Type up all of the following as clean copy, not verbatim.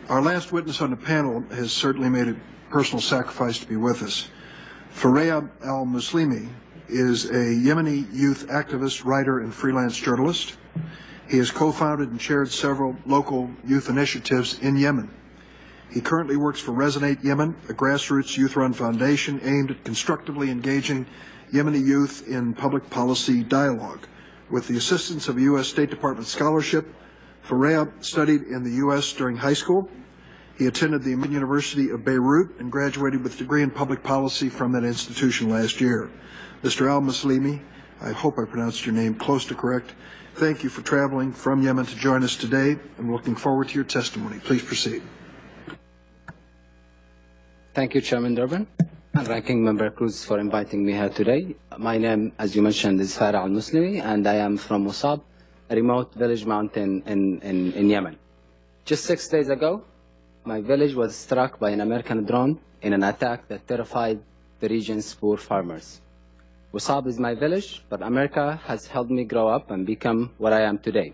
Our last witness on the panel has certainly made a personal sacrifice to be with us. Fareya al-Muslimi is a Yemeni youth activist, writer, and freelance journalist. He has co-founded and chaired several local youth initiatives in Yemen. He currently works for Resonate Yemen, a grassroots youth-run foundation aimed at constructively engaging Yemeni youth in public policy dialogue. With the assistance of a U.S. State Department scholarship, Fareya studied in the U.S. during high school. He attended the University of Beirut and graduated with a degree in public policy from that institution last year. Mr. al-Muslimi, I hope I pronounced your name close to correct. Thank you for traveling from Yemen to join us today, and looking forward to your testimony. Please proceed. Thank you, Chairman Durbin and Ranking Member Cruz, for inviting me here today. My name, as you mentioned, is Fareya al-Muslimi, and I am from Musab, a remote village mountain in Yemen. Just 6 days ago, my village was struck by an American drone in an attack that terrified the region's poor farmers. Musab is my village, but America has helped me grow up and become what I am today.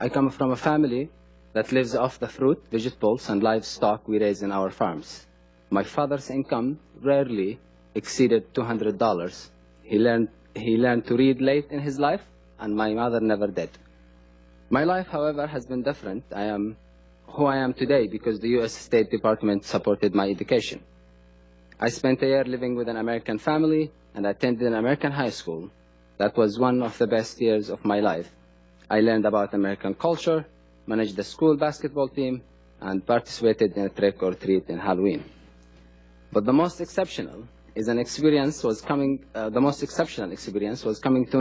I come from a family that lives off the fruit, vegetables, and livestock we raise in our farms. My father's income rarely exceeded $200. He learned to read late in his life, and my mother never did. My life, however, has been different. I am who I am today because the U.S. State Department supported my education. I spent a year living with an American family and attended an American high school. That was one of the best years of my life. I learned about American culture, managed the school basketball team, and participated in a trick or treat in Halloween. But the most exceptional experience was coming to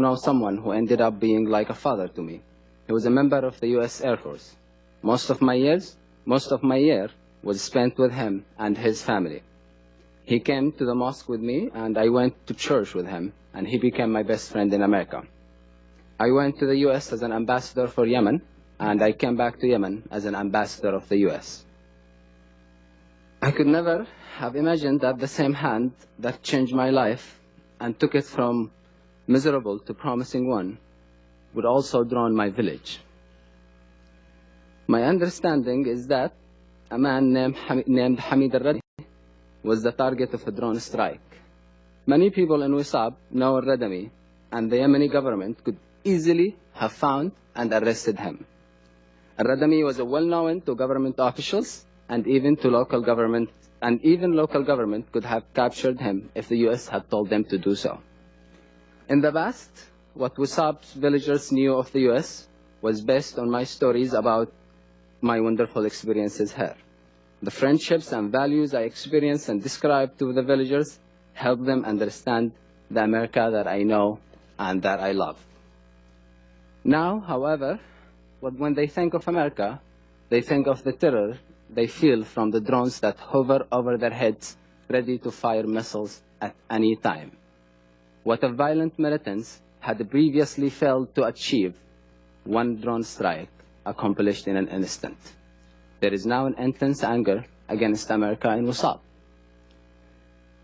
know someone who ended up being like a father to me. He was a member of the U.S. Air Force. Most of my year was spent with him and his family. He came to the mosque with me, and I went to church with him, and he became my best friend in America. I went to the U.S. as an ambassador for Yemen, and I came back to Yemen as an ambassador of the U.S. I could never have imagined that the same hand that changed my life and took it from miserable to promising one would also drown my village. My understanding is that a man named Hamid al-Radi was the target of a drone strike. Many people in Wisab know al-Radami, and the Yemeni government could easily have found and arrested him. Al-Radami was well-known to government officials and even to local government, and even local government could have captured him if the U.S. had told them to do so. In the past, what Wisab's villagers knew of the U.S. was based on my stories about my wonderful experiences here. The friendships and values I experienced and described to the villagers helped them understand the America that I know and that I love. Now, however, when they think of America, they think of the terror they feel from the drones that hover over their heads, ready to fire missiles at any time. What a violent militants had previously failed to achieve, one drone strike accomplished in an instant. There is now an intense anger against America in Wisab.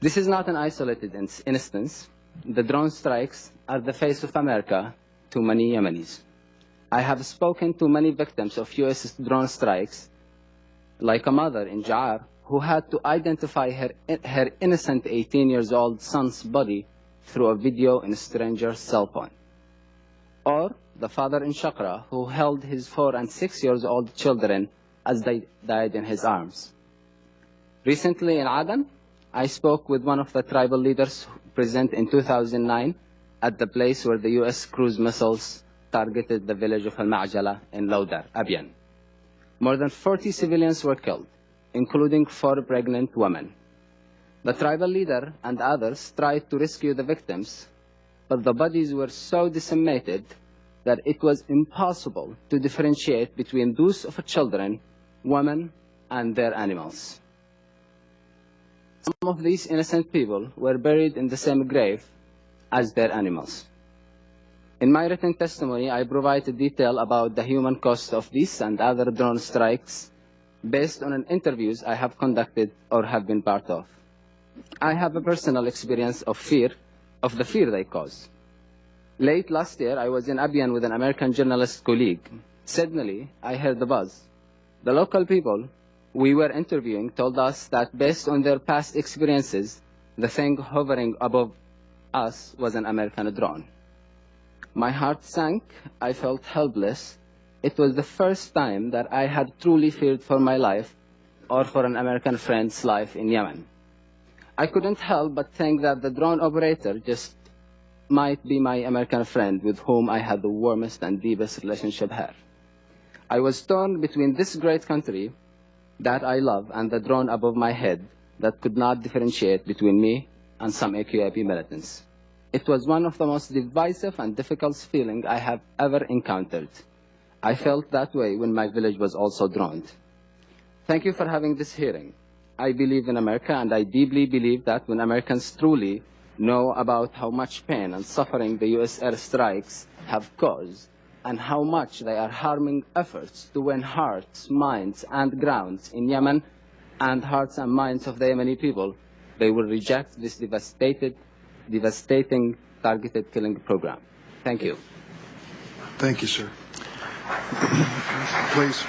This is not an isolated instance. The drone strikes are the face of America to many Yemenis. I have spoken to many victims of U.S. drone strikes, like a mother in Ja'ar who had to identify her innocent 18-year-old son's body through a video in a stranger's cell phone. Or the father in Shaqra who held his 4- and 6-year-old children as they died in his arms. Recently in Aden, I spoke with one of the tribal leaders present in 2009 at the place where the U.S. cruise missiles targeted the village of Al-Ma'jala in Lawdar, Abyan. More than 40 civilians were killed, including 4 pregnant women. The tribal leader and others tried to rescue the victims, but the bodies were so decimated that it was impossible to differentiate between those of children, women, and their animals. Some of these innocent people were buried in the same grave as their animals. In my written testimony, I provided detail about the human cost of these and other drone strikes based on interviews I have conducted or have been part of. I have a personal experience of the fear they cause. Late last year, I was in Abyan with an American journalist colleague. Suddenly, I heard the buzz. The local people we were interviewing told us that based on their past experiences, the thing hovering above us was an American drone. My heart sank. I felt helpless. It was the first time that I had truly feared for my life or for an American friend's life in Yemen. I couldn't help but think that the drone operator just might be my American friend with whom I had the warmest and deepest relationship here. I was torn between this great country that I love and the drone above my head that could not differentiate between me and some AQAP militants. It was one of the most divisive and difficult feelings I have ever encountered. I felt that way when my village was also droned. Thank you for having this hearing. I believe in America, and I deeply believe that when Americans truly know about how much pain and suffering the U.S. airstrikes have caused, and how much they are harming efforts to win hearts, minds, and grounds in Yemen and hearts and minds of the Yemeni people, they will reject this devastating targeted killing program. Thank you. Thank you, sir. Please.